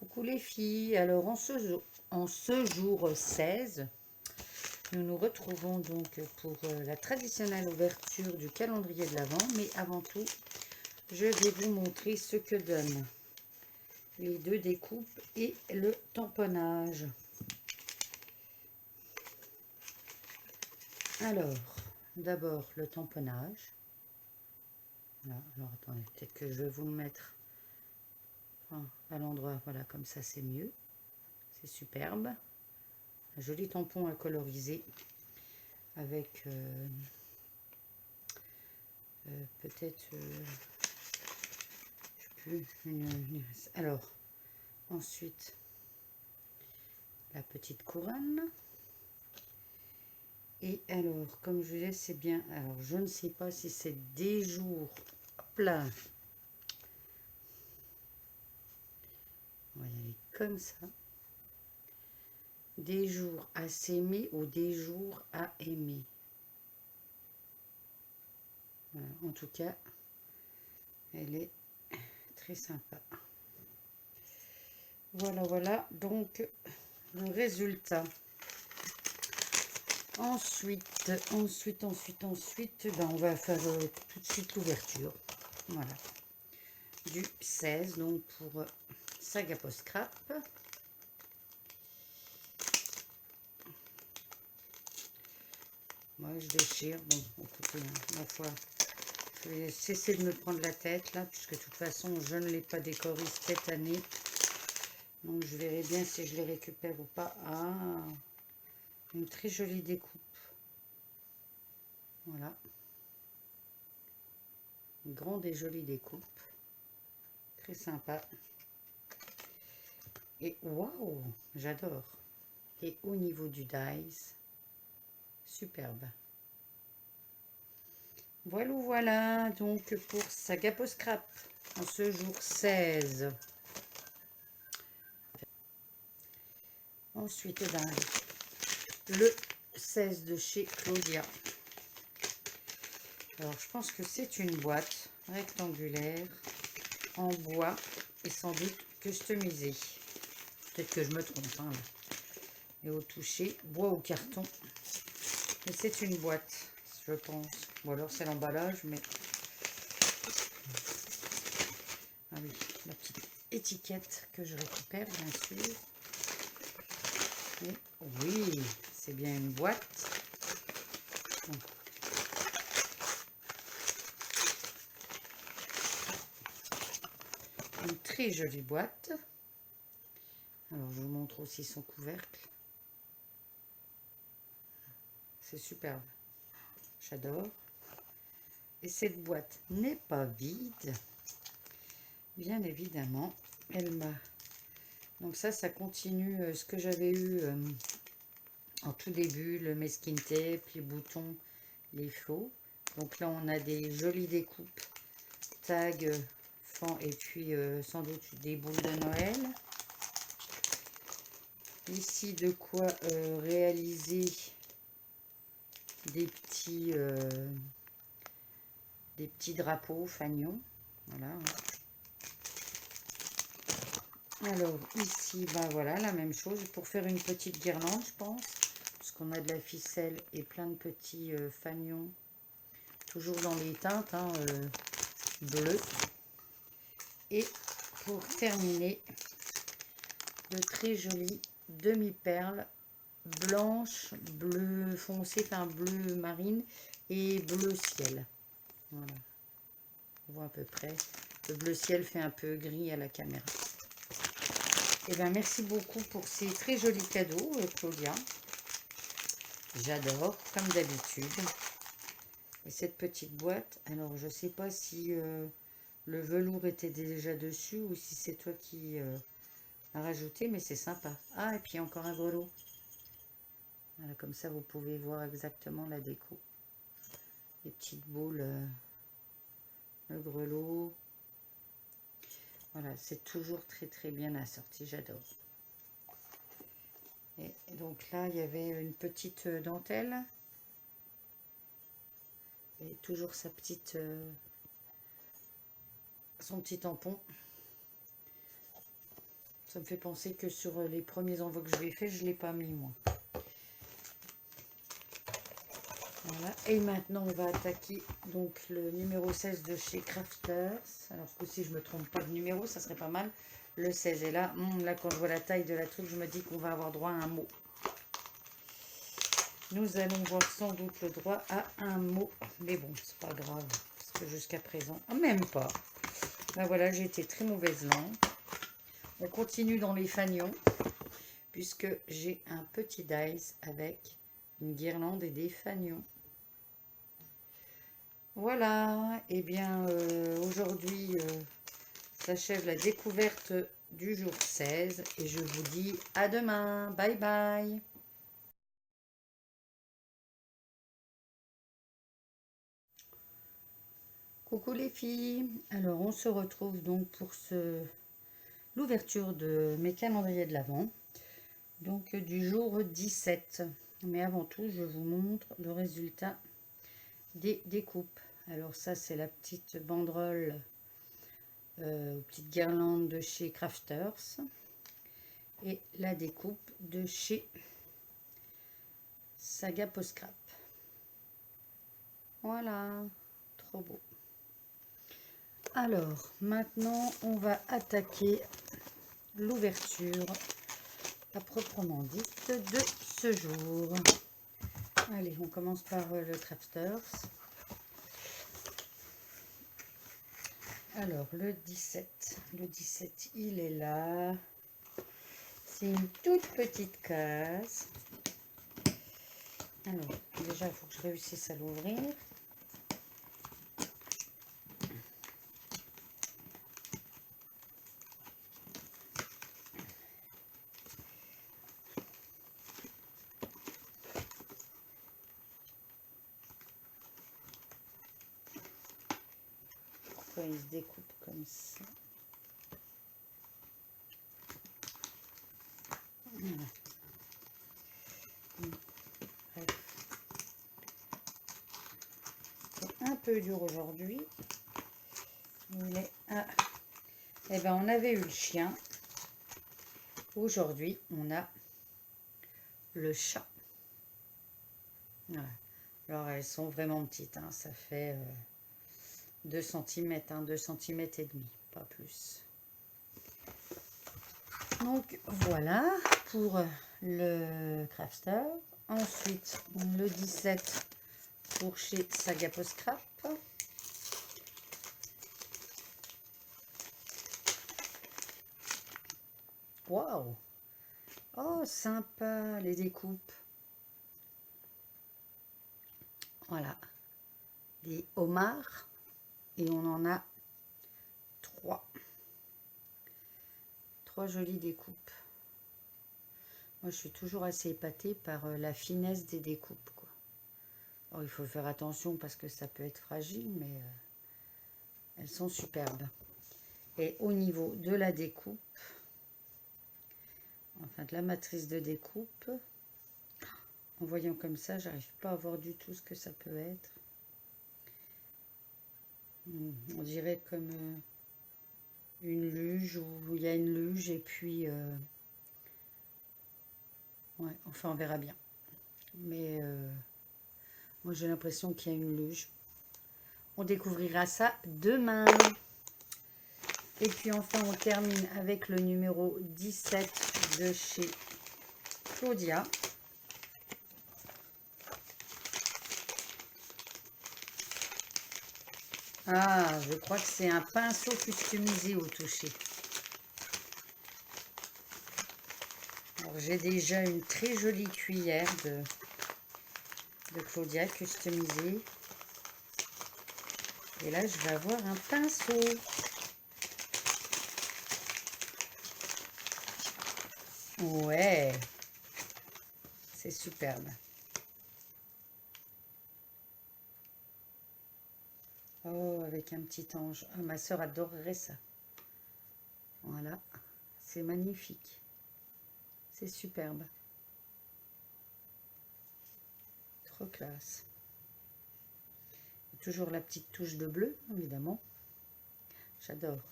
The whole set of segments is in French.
Coucou les filles, alors en ce jour 16, nous nous retrouvons donc pour la traditionnelle ouverture du calendrier de l'Avent, mais avant tout, je vais vous montrer ce que donnent les deux découpes et le tamponnage. Alors, d'abord le tamponnage. Voilà, alors attendez, peut-être que je vais vous le mettre à l'endroit, voilà, comme ça c'est mieux. C'est superbe. Un joli tampon à coloriser avec peut-être alors ensuite la petite couronne. Et alors, comme je disais, c'est bien, alors je ne sais pas si c'est des jours, hop là, on va y aller comme ça, des jours à s'aimer ou des jours à aimer. Voilà, en tout cas, elle est très sympa. Voilà, voilà, donc le résultat. Ensuite, ben, on va faire tout de suite l'ouverture. Voilà. Du 16, donc pour Saga Post Scrap. Moi, je déchire. Bon, écoutez, ma foi, je vais cesser de me prendre la tête, là, puisque de toute façon, je ne l'ai pas décoré cette année. Donc, je verrai bien si je les récupère ou pas. Ah, une très jolie découpe. Voilà. Une grande et jolie découpe. Très sympa. Et waouh, j'adore. Et au niveau du dies, superbe. Voilà, donc pour Saga Post Scrap, en ce jour 16. Ensuite, ben, le 16 de chez Claudia. Alors, je pense que c'est une boîte rectangulaire en bois et sans doute customisée. Peut-être que je me trompe, hein, et au toucher, bois ou carton. Mais c'est une boîte, je pense. Ou alors c'est l'emballage, mais... Ah oui, la petite étiquette que je récupère, bien sûr. Et oui, c'est bien une boîte. Bon. Une très jolie boîte. Alors, je vous montre aussi son couvercle. C'est superbe. J'adore. Et cette boîte n'est pas vide. Bien évidemment, elle m'a... Donc ça continue ce que j'avais eu en tout début, le masking tape, les boutons, les flots. Donc là, on a des jolies découpes, tags, fan et puis sans doute des boules de Noël. Ici, de quoi réaliser des petits drapeaux fagnons. Voilà. Alors ici, ben voilà, la même chose pour faire une petite guirlande, je pense, parce qu'on a de la ficelle et plein de petits fanions, toujours dans les teintes bleues. Et pour terminer, de très jolies demi-perles blanches, bleu foncé, enfin bleu marine et bleu ciel. Voilà, on voit à peu près. Le bleu ciel fait un peu gris à la caméra. Et bien, merci beaucoup pour ces très jolis cadeaux, Claudia. J'adore, comme d'habitude. Et cette petite boîte, alors je ne sais pas si le velours était déjà dessus ou si c'est toi qui as rajouté, mais c'est sympa. Ah, et puis encore un grelot. Voilà, comme ça, vous pouvez voir exactement la déco. Les petites boules, le grelot. Voilà, c'est toujours très très bien assorti, j'adore. Et donc là, il y avait une petite dentelle. Et toujours sa petite, son petit tampon. Ça me fait penser que sur les premiers envois que je lui ai fait, je ne l'ai pas mis moi. Voilà. Et maintenant, on va attaquer donc le numéro 16 de chez Crafters. Alors que si je ne me trompe pas de numéro, ça serait pas mal. Le 16 est là. Là, quand je vois la taille de la truc, je me dis qu'on va avoir droit à un mot. Nous allons voir sans doute le droit à un mot. Mais bon, c'est pas grave. Parce que jusqu'à présent, même pas. Ben voilà, j'ai été très mauvaise langue. On continue dans les fanions. Puisque j'ai un petit dice avec une guirlande et des fanions. Voilà, et bien aujourd'hui s'achève la découverte du jour 16 et je vous dis à demain. Bye bye. Coucou les filles. Alors on se retrouve donc pour l'ouverture de mes calendriers de l'Avent. Donc du jour 17. Mais avant tout, je vous montre le résultat des découpes. Alors ça, c'est la petite banderole, petite guirlande de chez Crafters. Et la découpe de chez Saga Post-Scrap. Voilà, trop beau. Alors, maintenant, on va attaquer l'ouverture à proprement dite de ce jour. Allez, on commence par le Crafters. Alors, le 17. Le 17, il est là. C'est une toute petite case. Alors, déjà, il faut que je réussisse à l'ouvrir. Pourquoi il se découpe comme ça? Voilà. C'est un peu dur aujourd'hui. Mais eh ben, on avait eu le chien. Aujourd'hui, on a le chat. Voilà. Alors, elles sont vraiment petites. Hein. Ça fait 2 cm, 2 cm et demi, pas plus. Donc, voilà pour le Crafter. Ensuite, le 17 pour chez Saga Post-Scrap. Waouh! Oh, sympa les découpes. Voilà. Des homards. Et on en a 3. 3 jolies découpes. Moi, je suis toujours assez épatée par la finesse des découpes, quoi. Alors, il faut faire attention parce que ça peut être fragile, mais elles sont superbes. Et au niveau de la découpe, enfin de la matrice de découpe, en voyant comme ça, j'arrive pas à voir du tout ce que ça peut être. On dirait comme une luge, où il y a une luge et puis... ouais, enfin on verra bien. Mais moi j'ai l'impression qu'il y a une luge. On découvrira ça demain. Et puis enfin on termine avec le numéro 17 de chez Claudia. Ah, je crois que c'est un pinceau customisé au toucher. Alors j'ai déjà une très jolie cuillère de Claudia customisée. Et là je vais avoir un pinceau. Ouais, c'est superbe. Oh, avec un petit ange. Ah, ma soeur adorerait ça. Voilà, c'est magnifique. C'est superbe. Trop classe. Et toujours la petite touche de bleu, évidemment. J'adore.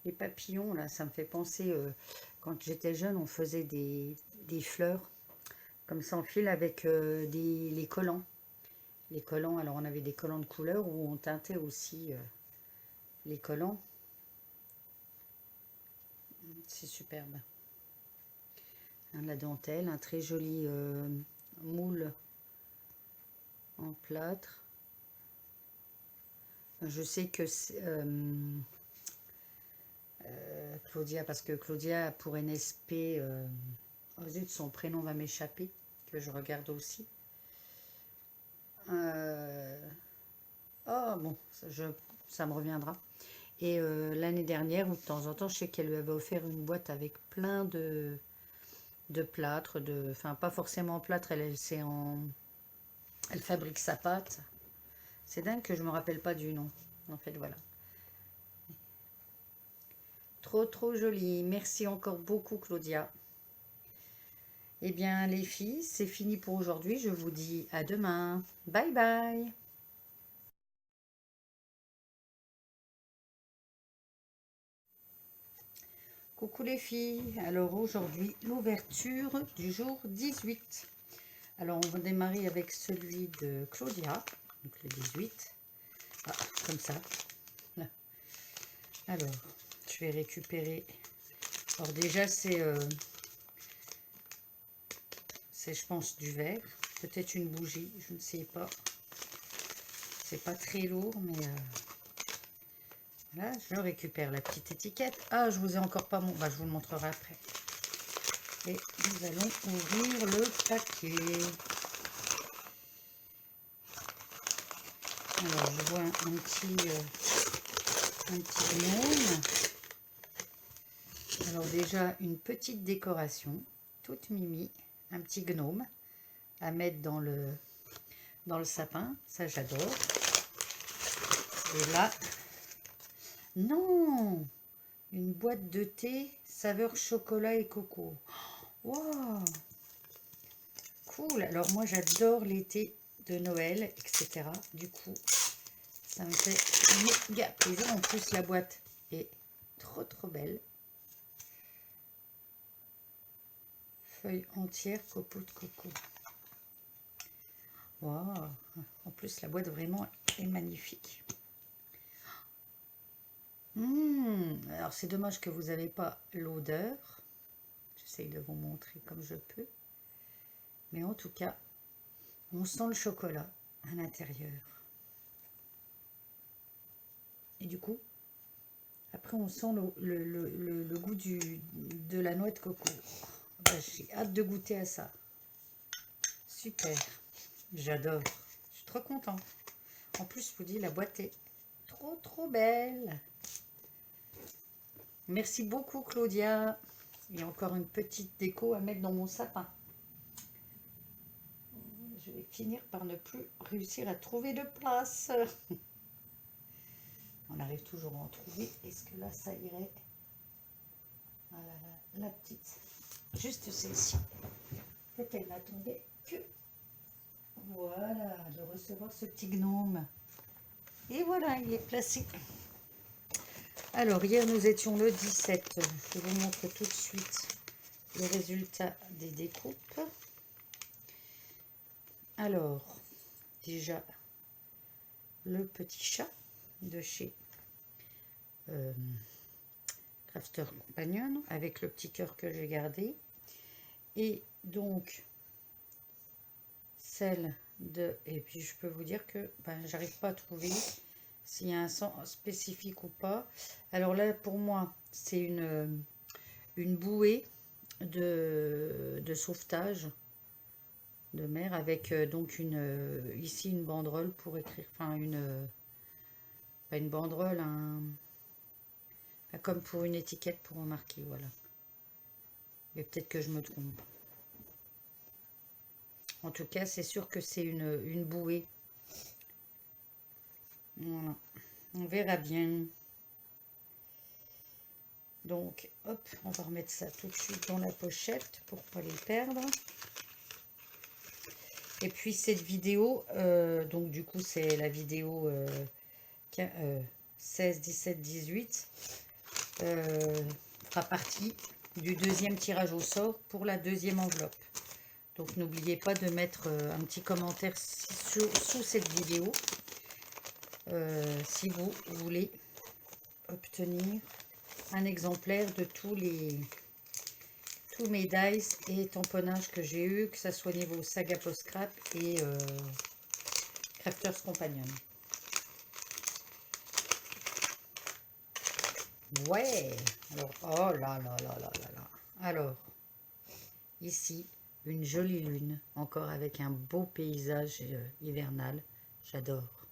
Les papillons, là, ça me fait penser, quand j'étais jeune, on faisait des fleurs, comme ça en fil, avec les collants. Les collants, alors on avait des collants de couleur où on teintait aussi les collants. C'est superbe. Hein, la dentelle, un très joli moule en plâtre. Je sais que Claudia, parce que Claudia pour NSP, oh zut, son prénom va m'échapper, que je regarde aussi. Oh bon, ça me reviendra. Et l'année dernière, ou de temps en temps, je sais qu'elle lui avait offert une boîte avec plein de plâtre, enfin pas forcément plâtre, elle fabrique sa pâte. C'est dingue que je me rappelle pas du nom. En fait, voilà. Trop, trop joli. Merci encore beaucoup, Claudia. Eh bien, les filles, c'est fini pour aujourd'hui. Je vous dis à demain. Bye bye. Coucou les filles. Alors aujourd'hui, l'ouverture du jour 18. Alors on va démarrer avec celui de Claudia, donc le 18. Ah, comme ça. Là. Alors, je vais récupérer. Alors déjà, c'est je pense du verre, peut-être une bougie, je ne sais pas. C'est pas très lourd, mais voilà, je récupère la petite étiquette. Ah, je vous ai encore pas mon... Bah, je vous le montrerai après. Et nous allons ouvrir le paquet. Alors, je vois un petit gnome. Alors déjà, une petite décoration, toute mimi, un petit gnome à mettre dans le sapin. Ça, j'adore. Et là, non, une boîte de thé saveur chocolat et coco. Wow, cool. Alors moi j'adore les thés de Noël, etc. Du coup, ça me fait méga plaisir. En plus, la boîte est trop trop belle. Feuille entière, copeaux de coco. Wow. En plus, la boîte vraiment est magnifique. Alors c'est dommage que vous n'avez pas l'odeur. J'essaye de vous montrer comme je peux. Mais en tout cas, on sent le chocolat à l'intérieur. Et du coup, après on sent le goût de la noix de coco. Ben, j'ai hâte de goûter à ça. Super, j'adore. Je suis trop contente. En plus, je vous dis, la boîte est trop trop belle. Merci beaucoup Claudia. Il y a encore une petite déco à mettre dans mon sapin. Je vais finir par ne plus réussir à trouver de place. On arrive toujours à en trouver. Est-ce que là, ça irait? Voilà, la petite. Juste celle-ci. En fait, elle n'attendait que... Voilà, de recevoir ce petit gnome. Et voilà, il est placé. Alors, hier, nous étions le 17. Je vous montre tout de suite le résultat des découpes. Alors, déjà, le petit chat de chez Crafter Companion avec le petit cœur que j'ai gardé. Et donc, celle de... Et puis, je peux vous dire que j'arrive pas à trouver s'il y a un sang spécifique ou pas. Alors là, pour moi, c'est une bouée de sauvetage de mer avec donc ici une banderole pour écrire, enfin pas une banderole, comme pour une étiquette pour remarquer, voilà. Mais peut-être que je me trompe. En tout cas, c'est sûr que c'est une bouée. Voilà. On verra bien. Donc, hop, on va remettre ça tout de suite dans la pochette pour pas les perdre. Et puis cette vidéo, donc du coup c'est la vidéo 16, 17, 18. fera partie du deuxième tirage au sort pour la deuxième enveloppe. Donc n'oubliez pas de mettre un petit commentaire sous cette vidéo si vous voulez obtenir un exemplaire de tous mes dice et tamponnages que j'ai eu, que ça soit niveau Saga Post Scrap et Crafters Companion. Ouais, alors, oh là là là là là là. Alors, ici, une jolie lune, encore avec un beau paysage hivernal. J'adore.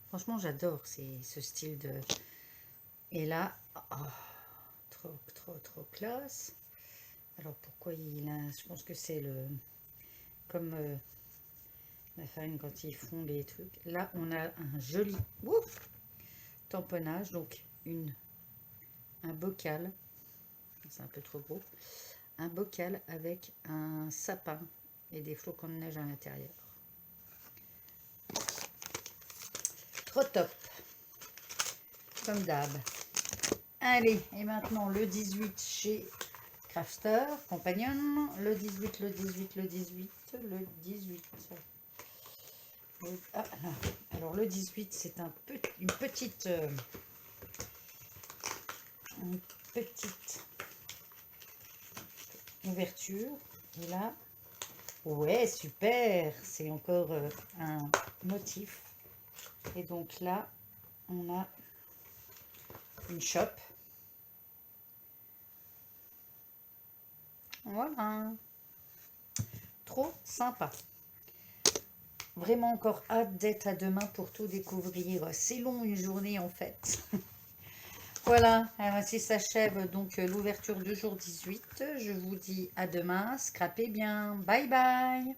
Franchement, j'adore ce style de... Et là, oh, trop classe. Alors, pourquoi il a... Je pense que c'est le... Comme la farine quand ils font les trucs. Là, on a un joli tamponnage. Donc, un bocal. C'est un peu trop gros. Un bocal avec un sapin et des flocons de neige à l'intérieur. Trop top. Comme d'hab. Allez, et maintenant le 18 chez Crafter Companion. Le 18, le 18, le 18, le 18. Ah, alors le 18, c'est une petite ouverture. Et là, ouais, super. C'est encore un motif. Et donc là, on a une chope. Voilà. Trop sympa. Vraiment encore hâte d'être à demain pour tout découvrir. C'est long une journée en fait. Voilà, ainsi s'achève donc l'ouverture du jour 18. Je vous dis à demain. Scrapez bien. Bye bye.